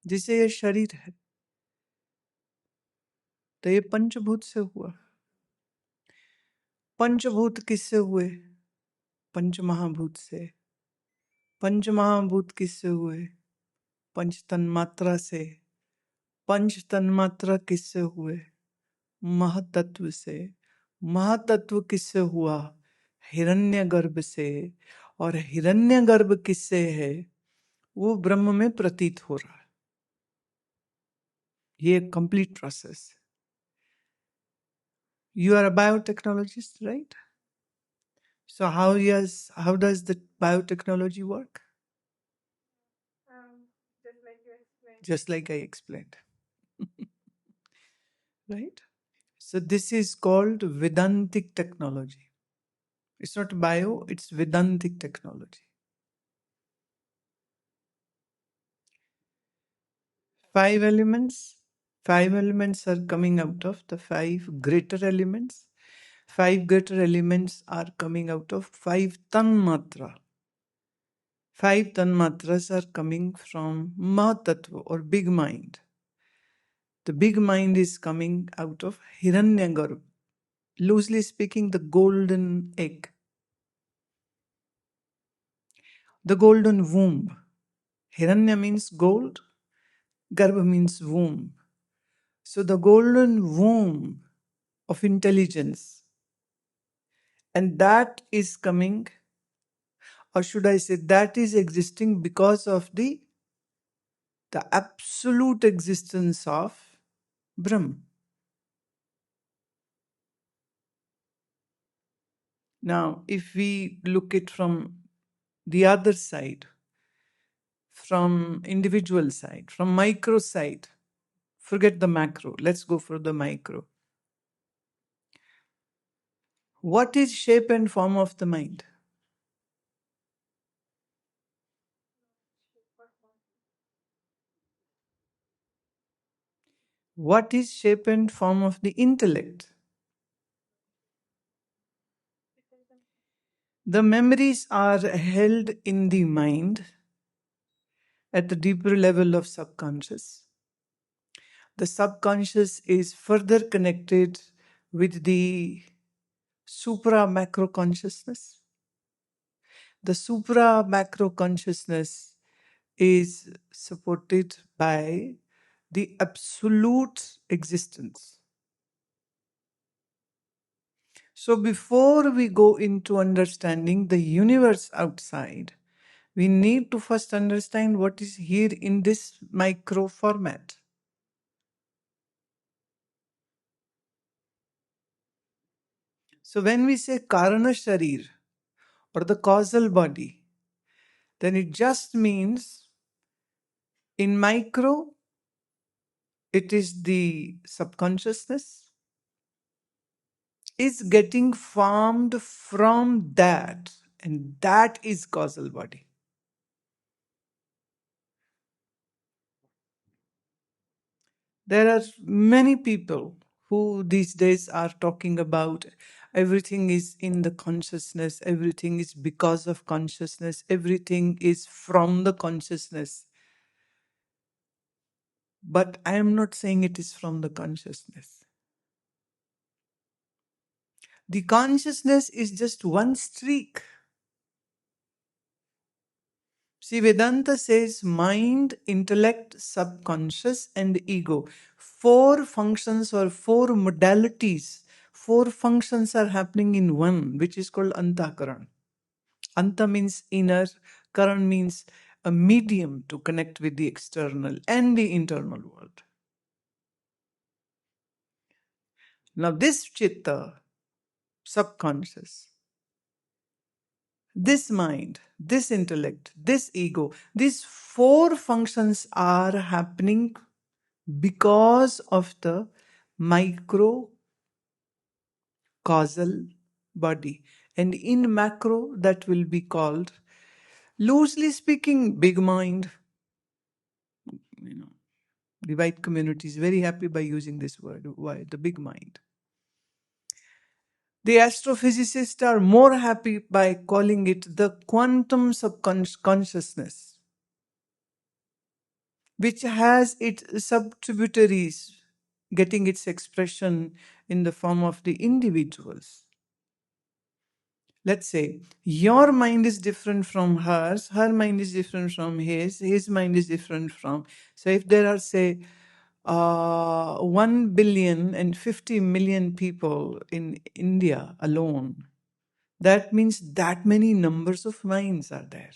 जिसे ये शरीर है, तो ये पंचभूत से हुआ। पंचभूत किससे हुए? पंच महाभूत से। पंच महाभूत किससे हुए? पंच तन्मात्रा से। पंच तन्मात्रा किससे हुए? महातत्व से। महातत्व किससे हुआ? हिरण्यगर्भ से। और हिरण्यगर्भ किससे है? वो ब्रह्म में प्रतीत हो रहा है। ये complete process. You are a biotechnologist, right? So how does the biotechnology work? Just like I explained. Right? So this is called Vedantic technology. It's not bio, it's Vedantic technology. 5 elements. 5 elements are coming out of the 5 greater elements. 5 greater elements are coming out of 5 tanmatra. 5 tanmatras are coming from Mahatattva or big mind. The big mind is coming out of Hiranyagarbha. Loosely speaking, the golden egg. The golden womb. Hiranya means gold, Garbha means womb. So the golden womb of intelligence, and that is coming, or should I say, that is existing because of the absolute existence of Brahm. Now, if we look it from the other side, from individual side, from micro side, forget the macro, let's go for the micro. What is shape and form of the mind? What is shape and form of the intellect? The memories are held in the mind at the deeper level of subconscious. The subconscious is further connected with the supra macro consciousness. The supra macro consciousness is supported by the absolute existence. So before we go into understanding the universe outside, we need to first understand what is here in this micro format. So when we say Karana Sharir or the causal body, then it just means in micro, it is the subconsciousness is getting formed from that, and that is causal body. There are many people who these days are talking about everything is in the consciousness, everything is because of consciousness, everything is from the consciousness. But I am not saying it is from the consciousness. The consciousness is just one streak. See, Vedanta says mind, intellect, subconscious, and ego. 4 functions or 4 modalities. 4 functions are happening in one, which is called Antakaran. Anta means inner, Karan means a medium to connect with the external and the internal world. Now this chitta, subconscious, this mind, this intellect, this ego, these 4 functions are happening because of the micro causal body. And in macro, that will be called, loosely speaking, big mind. The white community is very happy by using this word. Why? The big mind. The astrophysicists are more happy by calling it the quantum subconsciousness. which has its subtributaries getting its expression in the form of the individuals. Let's say your mind is different from hers, her mind is different from his mind is different from. So if there are, say, 1,050,000,000 people in India alone, that means that many numbers of minds are there.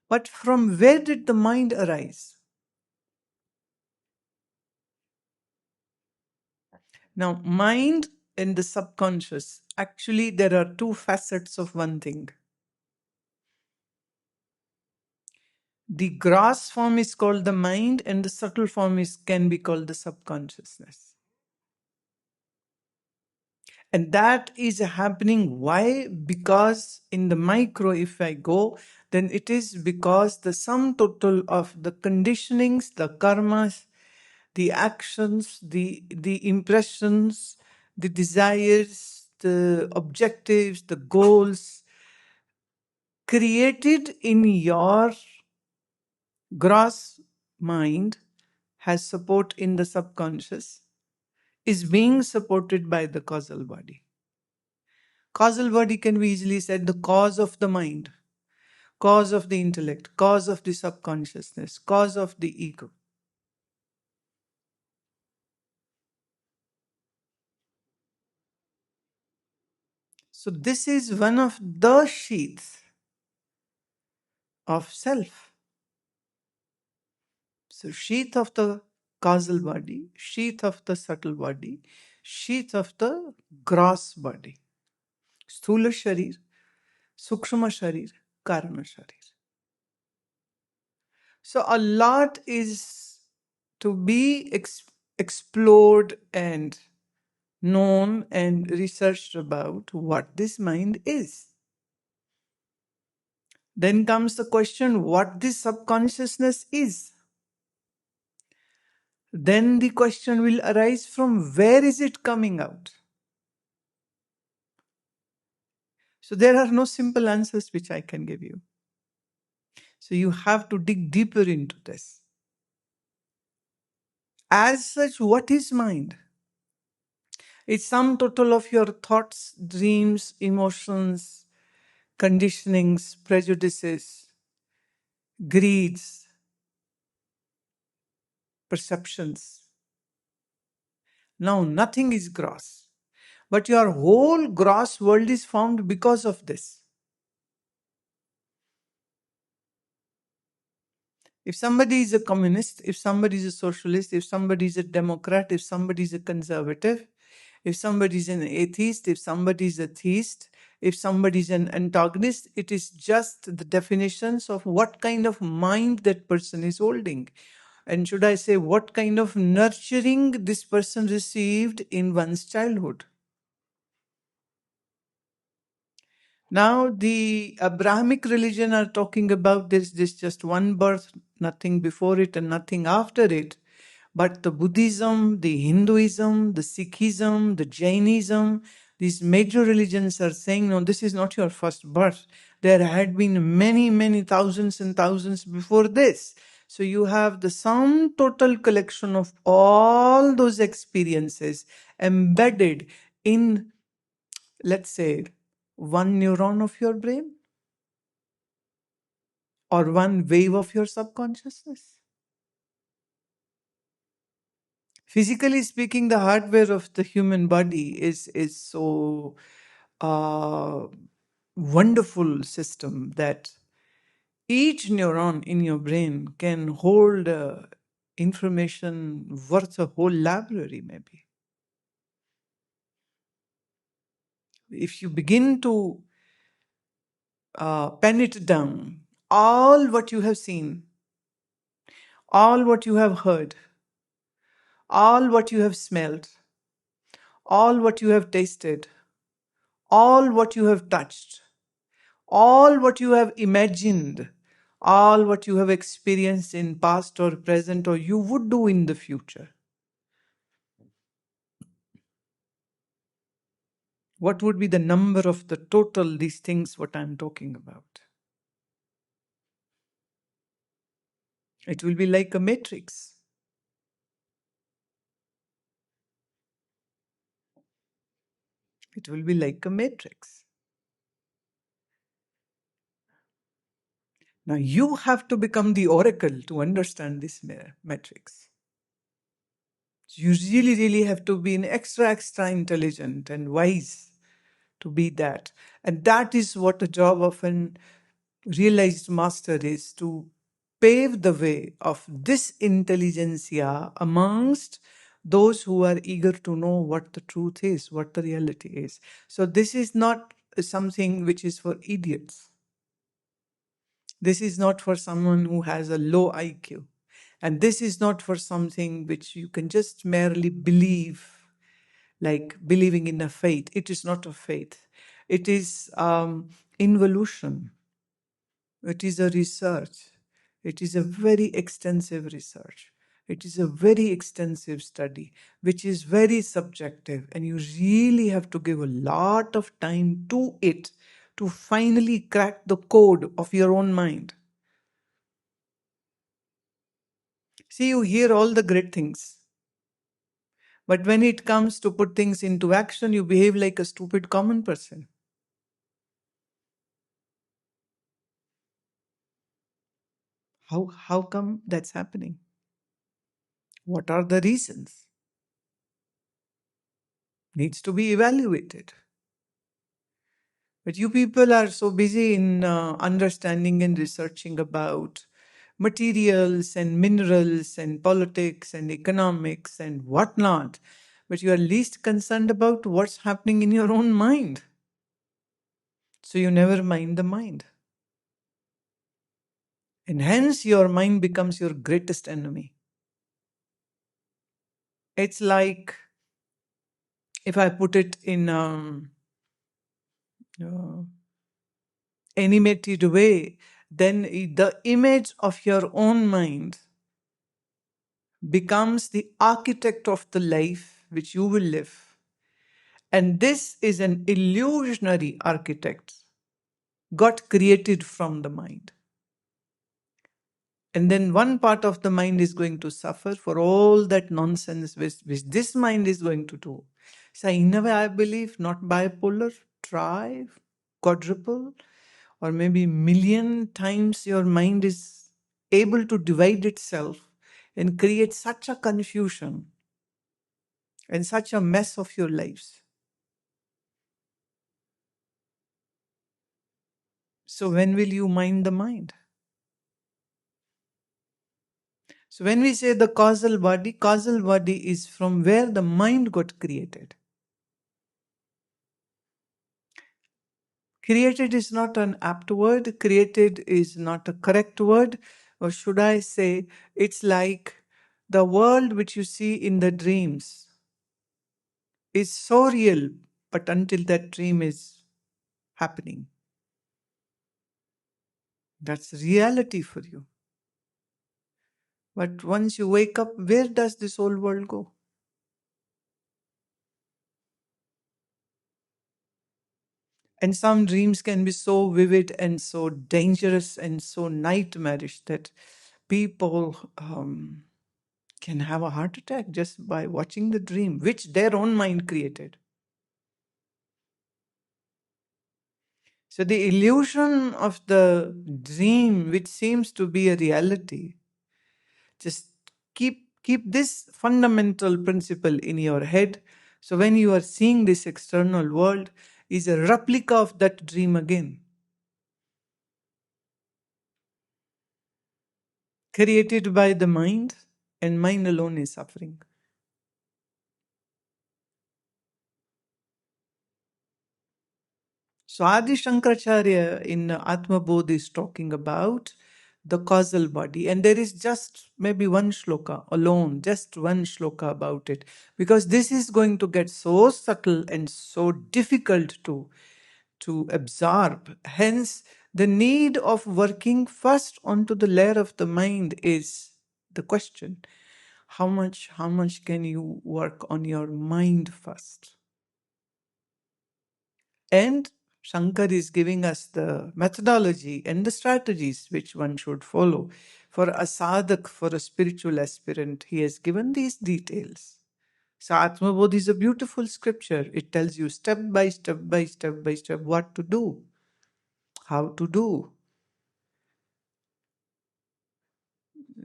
But from where did the mind arise? Now, mind and the subconscious, actually, there are two facets of one thing. The gross form is called the mind, and the subtle form can be called the subconsciousness. And that is happening. Why? Because in the micro, if I go, then it is because the sum total of the conditionings, the karmas, the actions, the impressions, the desires, the objectives, the goals created in your gross mind has support in the subconscious, is being supported by the causal body. Causal body can be easily said the cause of the mind, cause of the intellect, cause of the subconsciousness, cause of the ego. So this is one of the sheaths of self. So sheath of the causal body, sheath of the subtle body, sheath of the gross body. Sthula sharir, sukshma sharir, karana sharir. So a lot is to be explored and known and researched about what this mind is. Then comes the question what this subconsciousness is. Then the question will arise from where is it coming out? So there are no simple answers which I can give you. So you have to dig deeper into this. As such, what is mind? It's sum total of your thoughts, dreams, emotions, conditionings, prejudices, greeds, perceptions. Now, nothing is gross, but your whole gross world is formed because of this. If somebody is a communist, if somebody is a socialist, if somebody is a democrat, if somebody is a conservative, if somebody is an atheist, if somebody is a theist, if somebody is an antagonist, it is just the definitions of what kind of mind that person is holding. And should I say, what kind of nurturing this person received in one's childhood. Now, the Abrahamic religion are talking about this just one birth, nothing before it and nothing after it. But the Buddhism, the Hinduism, the Sikhism, the Jainism, these major religions are saying, no, this is not your first birth. There had been many, many thousands and thousands before this. So you have the sum total collection of all those experiences embedded in, let's say, one neuron of your brain or one wave of your subconsciousness. Physically speaking, the hardware of the human body is so wonderful system that each neuron in your brain can hold information worth a whole library, maybe. If you begin to pen it down, all what you have seen, all what you have heard, all what you have smelled, all what you have tasted, all what you have touched, all what you have imagined, all what you have experienced in past or present or you would do in the future. What would be the number of the total these things what I'm talking about? It will be like a matrix. It will be like a matrix. Now you have to become the oracle to understand this matrix. You really, really have to be an extra intelligent and wise to be that. And that is what the job of an realized master is, to pave the way of this intelligentsia amongst those who are eager to know what the truth is, what the reality is. So this is not something which is for idiots. This is not for someone who has a low IQ. And this is not for something which you can just merely believe, like believing in a faith. It is not a faith. It is involution. It is a research. It is a very extensive research. It is a very extensive study, which is very subjective. And you really have to give a lot of time to it to finally crack the code of your own mind. See, you hear all the great things. But when it comes to put things into action, you behave like a stupid common person. How come that's happening? What are the reasons? Needs to be evaluated. But you people are so busy in understanding and researching about materials and minerals and politics and economics and whatnot. But you are least concerned about what's happening in your own mind. So you never mind the mind. And hence your mind becomes your greatest enemy. It's like, if I put it in animated way, then the image of your own mind becomes the architect of the life which you will live. And this is an illusionary architect, got created from the mind. And then one part of the mind is going to suffer for all that nonsense which this mind is going to do. So in a way, I believe not bipolar, tri, quadruple, or maybe million times your mind is able to divide itself and create such a confusion and such a mess of your lives. So when will you mind the mind? So when we say the causal body is from where the mind got created. Created is not an apt word. Created is not a correct word. Or should I say, it's like the world which you see in the dreams is so real, but until that dream is happening. That's reality for you. But once you wake up, where does this whole world go? And some dreams can be so vivid and so dangerous and so nightmarish that people can have a heart attack just by watching the dream, which their own mind created. So the illusion of the dream, which seems to be a reality, just keep this fundamental principle in your head. So when you are seeing this external world, is a replica of that dream again, created by the mind, and mind alone is suffering. So Adi Shankaracharya in Atma Bodh is talking about the causal body, and there is just maybe one shloka alone, just one shloka about it, because this is going to get so subtle and so difficult to absorb. Hence, the need of working first onto the layer of the mind is the question. How much can you work on your mind first? And Shankar is giving us the methodology and the strategies which one should follow. For a sadhak, for a spiritual aspirant, he has given these details. So Atmabodh is a beautiful scripture. It tells you step by step by step by step what to do, how to do.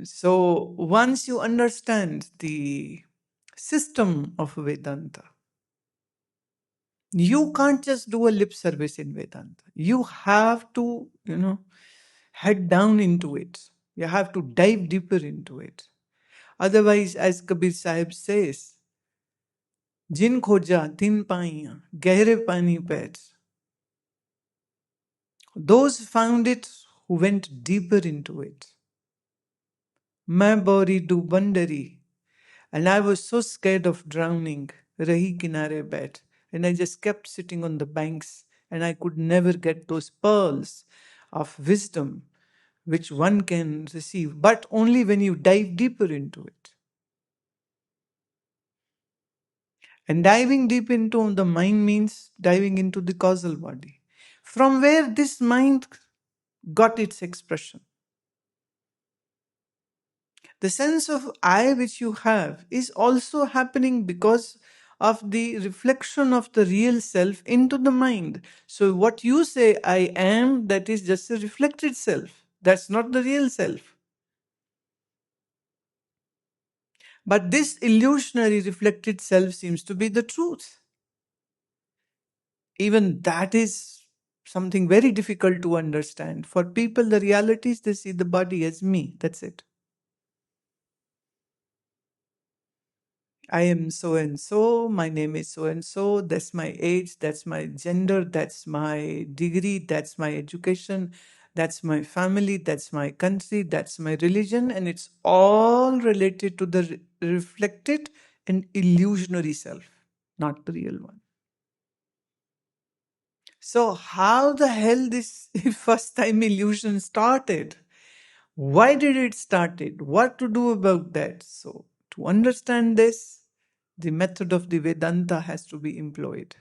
So once you understand the system of Vedanta, you can't just do a lip service in Vedanta. You have to, head down into it. You have to dive deeper into it. Otherwise, as Kabir Sahib says, Jin khoja tin paiyan, gehre pani pair. Those found it who went deeper into it. Main bori du bandari, and I was so scared of drowning, rahi kinare bet, and I just kept sitting on the banks, and I could never get those pearls of wisdom which one can receive, but only when you dive deeper into it. And diving deep into the mind means diving into the causal body, from where this mind got its expression. The sense of I which you have is also happening because of the reflection of the real self into the mind. So what you say I am, that is just a reflected self. That's not the real self. But this illusionary reflected self seems to be the truth. Even that is something very difficult to understand. For people, the reality is they see the body as me. That's it. I am so and so, my name is so and so, that's my age, that's my gender, that's my degree, that's my education, that's my family, that's my country, that's my religion, and it's all related to the reflected and illusionary self, not the real one. So, how the hell this first time illusion started? Why did it started? What to do about that? So, to understand this, the method of the Vedanta has to be employed.